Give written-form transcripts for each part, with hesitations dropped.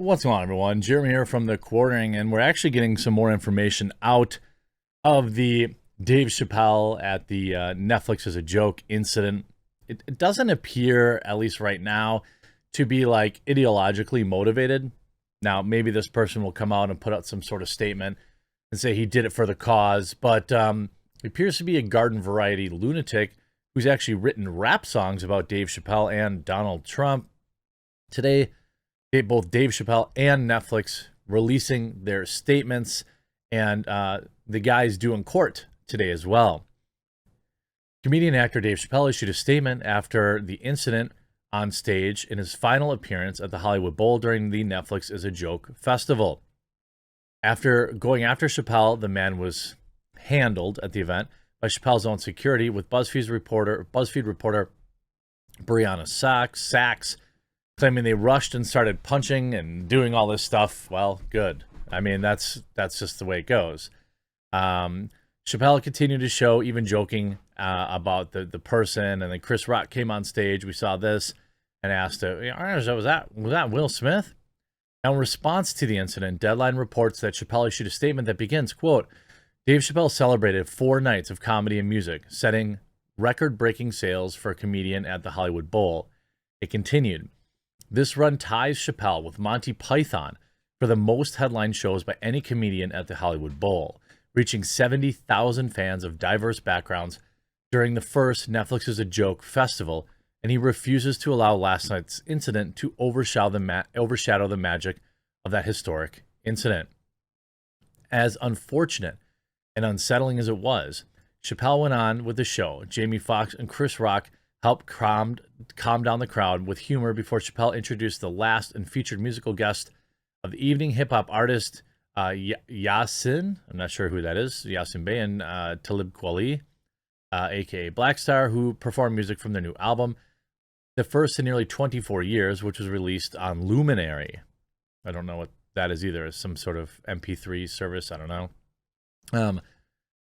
What's going on, everyone? Jeremy here from the Quartering, and we're actually getting some more information out of the Dave Chappelle at the Netflix as a joke incident. It doesn't appear, at least right now, to be like ideologically motivated. Now, maybe this person will come out and put out some sort of statement and say he did it for the cause, but it appears to be a garden variety lunatic who's actually written rap songs about Dave Chappelle and Donald Trump. Today, both Dave Chappelle and Netflix releasing their statements, and the guy's due in court today as well. Comedian actor Dave Chappelle issued a statement after the incident on stage in his final appearance at the Hollywood Bowl during the Netflix as a Joke festival. After going after Chappelle, the man was handled at the event by Chappelle's own security, with BuzzFeed reporter Brianna Sachs claiming they rushed and started punching and doing all this stuff. Well, good. I mean, that's just the way it goes. Chappelle continued to show, even joking about the person, and then Chris Rock came on stage. We saw this and asked, was that Will Smith? Now, in response to the incident, Deadline reports that Chappelle issued a statement that begins, quote, Dave Chappelle celebrated 4 nights of comedy and music, setting record-breaking sales for a comedian at the Hollywood Bowl. It continued, this run ties Chappelle with Monty Python for the most headline shows by any comedian at the Hollywood Bowl, reaching 70,000 fans of diverse backgrounds during the first Netflix as a Joke festival, and he refuses to allow last night's incident to overshadow the magic of that historic incident. As unfortunate and unsettling as it was, Chappelle went on with the show. Jamie Foxx and Chris Rock helped calm down the crowd with humor before Chappelle introduced the last and featured musical guest of the evening, hip-hop artist Yasin, I'm not sure who that is, Yasin Bey, and Talib Kweli, a.k.a. Black Star, who performed music from their new album, the first in nearly 24 years, which was released on Luminary. I don't know what that is either. It's some sort of MP3 service, I don't know.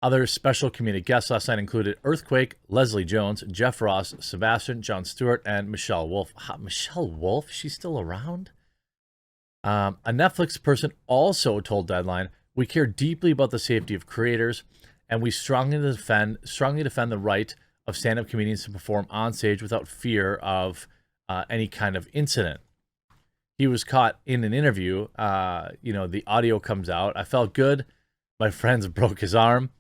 Other special comedic guests last night included Earthquake, Leslie Jones, Jeff Ross, Sebastian, Jon Stewart, and Michelle Wolf. Michelle Wolf? She's still around? A Netflix person also told Deadline, we care deeply about the safety of creators, and we strongly defend the right of stand-up comedians to perform on stage without fear of any kind of incident. He was caught in an interview. The audio comes out. I felt good. My friends broke his arm.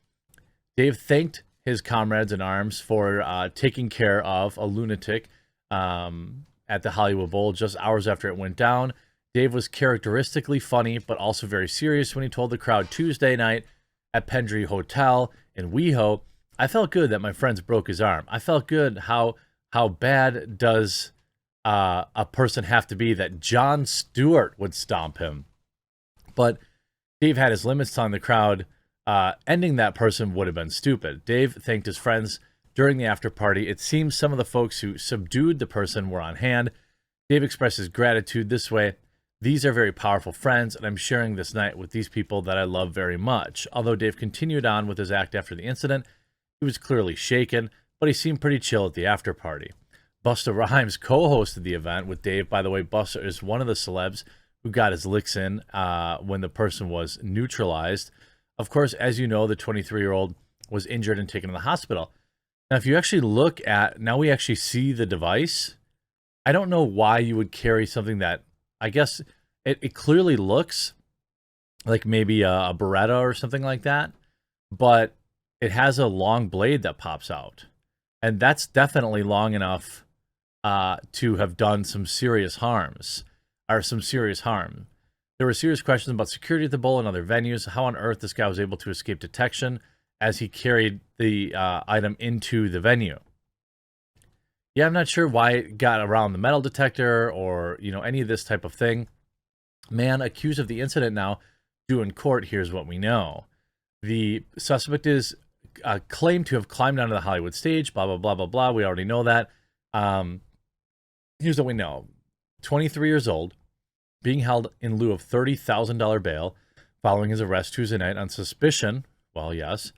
Dave thanked his comrades in arms for taking care of a lunatic at the Hollywood Bowl just hours after it went down. Dave was characteristically funny, but also very serious when he told the crowd Tuesday night at Pendry Hotel in WeHo, I felt good that my friends broke his arm. I felt good. How bad does a person have to be that Jon Stewart would stomp him? But Dave had his limits, telling the crowd ending that person would have been stupid. Dave thanked his friends during the after party. It seems some of the folks who subdued the person were on hand. Dave expressed his gratitude this way. These are very powerful friends, and I'm sharing this night with these people that I love very much. Although Dave continued on with his act after the incident, he was clearly shaken, but he seemed pretty chill at the after party. Busta Rhymes co-hosted the event with Dave. By the way, Busta is one of the celebs who got his licks in when the person was neutralized. Of course, as you know, the 23-year-old was injured and taken to the hospital. Now, if you actually look at, now we actually see the device. I don't know why you would carry something that, I guess it clearly looks like maybe a Beretta or something like that, but it has a long blade that pops out. And that's definitely long enough to have done some serious harms, or some serious harm. There were serious questions about security at the bowl and other venues, how on earth this guy was able to escape detection as he carried the item into the venue. Yeah, I'm not sure why it got around the metal detector or, any of this type of thing. Man accused of the incident now due in court. Here's what we know. The suspect is claimed to have climbed onto the Hollywood stage, blah, blah, blah, blah, blah. We already know that. Here's what we know. 23 years old, being held in lieu of $30,000 bail following his arrest Tuesday night on suspicion. Well, yes.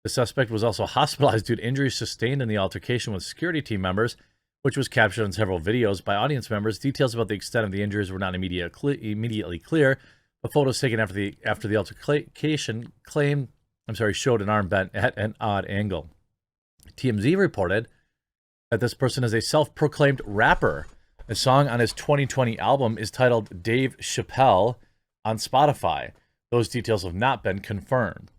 The suspect was also hospitalized due to injuries sustained in the altercation with security team members, which was captured on several videos by audience members. Details about the extent of the injuries were not immediately clear, but photos taken after the altercation showed an arm bent at an odd angle. TMZ reported that this person is a self-proclaimed rapper. A song on his 2020 album is titled Dave Chappelle on Spotify. Those details have not been confirmed.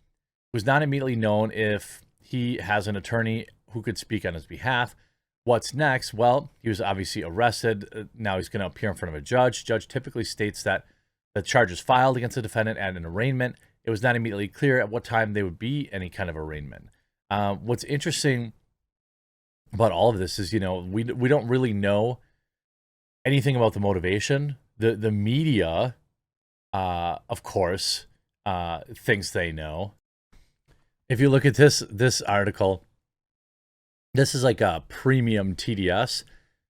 It was not immediately known if he has an attorney who could speak on his behalf. What's next? Well, he was obviously arrested. Now he's going to appear in front of a judge. Judge typically states that the charges filed against the defendant at an arraignment. It was not immediately clear at what time they would be any kind of arraignment. What's interesting about all of this is, we don't really know anything about the motivation. The media, of course, thinks they know. If you look at this article, this is like a premium TDS.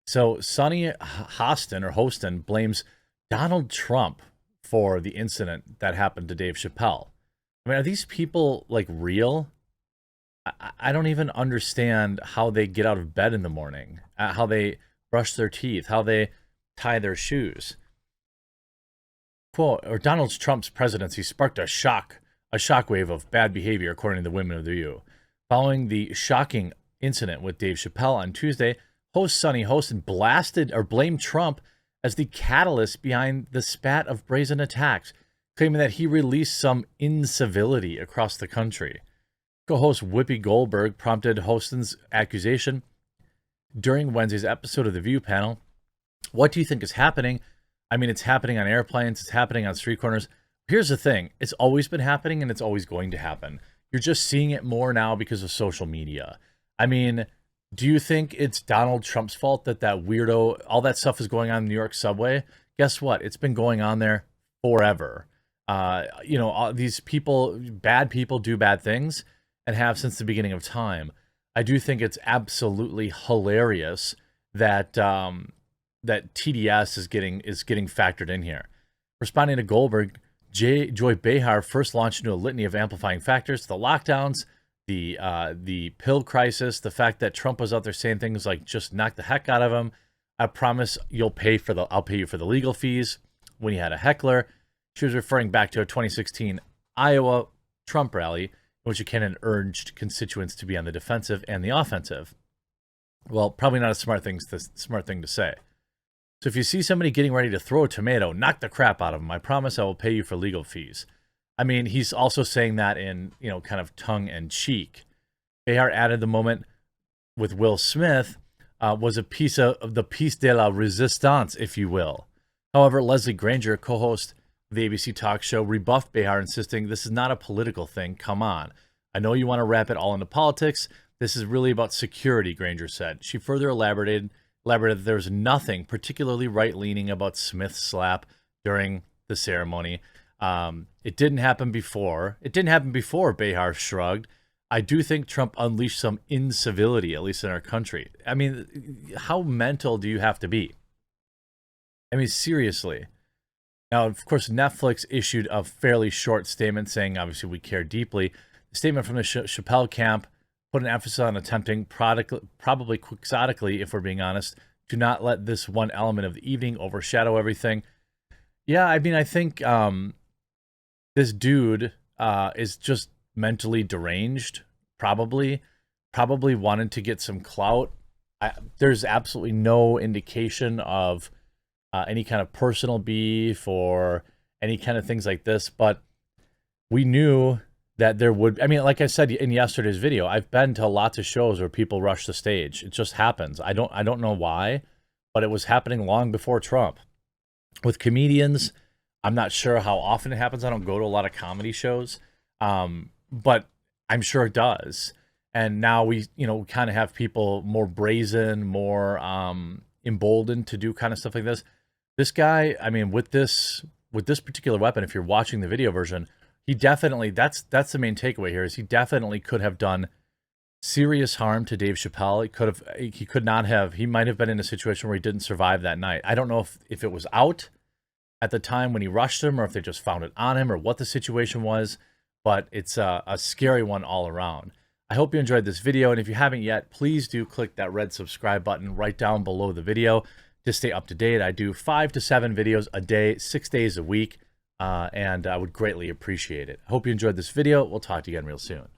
So Sonny Hostin blames Donald Trump for the incident that happened to Dave Chappelle. I mean, are these people like real? I don't even understand how they get out of bed in the morning, how they brush their teeth, how they tie their shoes. Quote, or Donald Trump's presidency sparked a shockwave of bad behavior, according to the Women of the View. Following the shocking incident with Dave Chappelle on Tuesday, host Sonny Hostin blamed Trump as the catalyst behind the spat of brazen attacks, claiming that he released some incivility across the country. Co-host Whoopi Goldberg prompted Hostin's accusation during Wednesday's episode of The View panel. What do you think is happening? I mean, it's happening on airplanes. It's happening on street corners. Here's the thing. It's always been happening, and it's always going to happen. You're just seeing it more now because of social media. I mean, do you think it's Donald Trump's fault that weirdo, all that stuff is going on in the New York subway? Guess what? It's been going on there forever. These people, bad people do bad things and have since the beginning of time. I do think it's absolutely hilarious that that TDS is getting factored in here. Responding to Goldberg, Joy Behar first launched into a litany of amplifying factors: the lockdowns, the pill crisis, the fact that Trump was out there saying things like "just knock the heck out of him," "I promise I'll pay you for the legal fees," when he had a heckler. She was referring back to a 2016 Iowa Trump rally in which a candidate urged constituents to be on the defensive and the offensive. Well, probably not a smart thing to say. So if you see somebody getting ready to throw a tomato, knock the crap out of them. I promise I will pay you for legal fees. I mean, he's also saying that in, kind of tongue in cheek. Behar added the moment with Will Smith was a piece of the piece de la resistance, if you will. However, Leslie Granger, co-host of the ABC talk show, rebuffed Behar, insisting this is not a political thing. Come on. I know you want to wrap it all into politics. This is really about security, Granger said. She further elaborated that there was nothing particularly right-leaning about Smith's slap during the ceremony. It didn't happen before. Behar shrugged. I do think Trump unleashed some incivility, at least in our country. I mean, how mental do you have to be? I mean, seriously. Now, of course, Netflix issued a fairly short statement saying, obviously, we care deeply. The statement from the Chappelle camp put an emphasis on attempting, probably quixotically, if we're being honest, to not let this one element of the evening overshadow everything. Yeah, I mean, I think this dude is just mentally deranged, probably wanted to get some clout. There's absolutely no indication of any kind of personal beef or any kind of things like this, but we knew that there would, I mean, like I said in yesterday's video, I've been to lots of shows where people rush the stage. It just happens. I don't know why, but it was happening long before Trump. With comedians, I'm not sure how often it happens. I don't go to a lot of comedy shows, but I'm sure it does. And now we kind of have people more brazen, more emboldened to do kind of stuff like this. This guy, I mean, with this particular weapon, if you're watching the video version, he definitely, that's the main takeaway here, is he definitely could have done serious harm to Dave Chappelle. He might have been in a situation where he didn't survive that night. I don't know if it was out at the time when he rushed him, or if they just found it on him, or what the situation was, but it's a scary one all around. I I hope you enjoyed this video, and if you haven't yet, please do click that red subscribe button right down below the video to stay up to date. I do 5 to 7 videos a day, 6 days a week, and I would greatly appreciate it. I hope you enjoyed this video. We'll talk to you again real soon.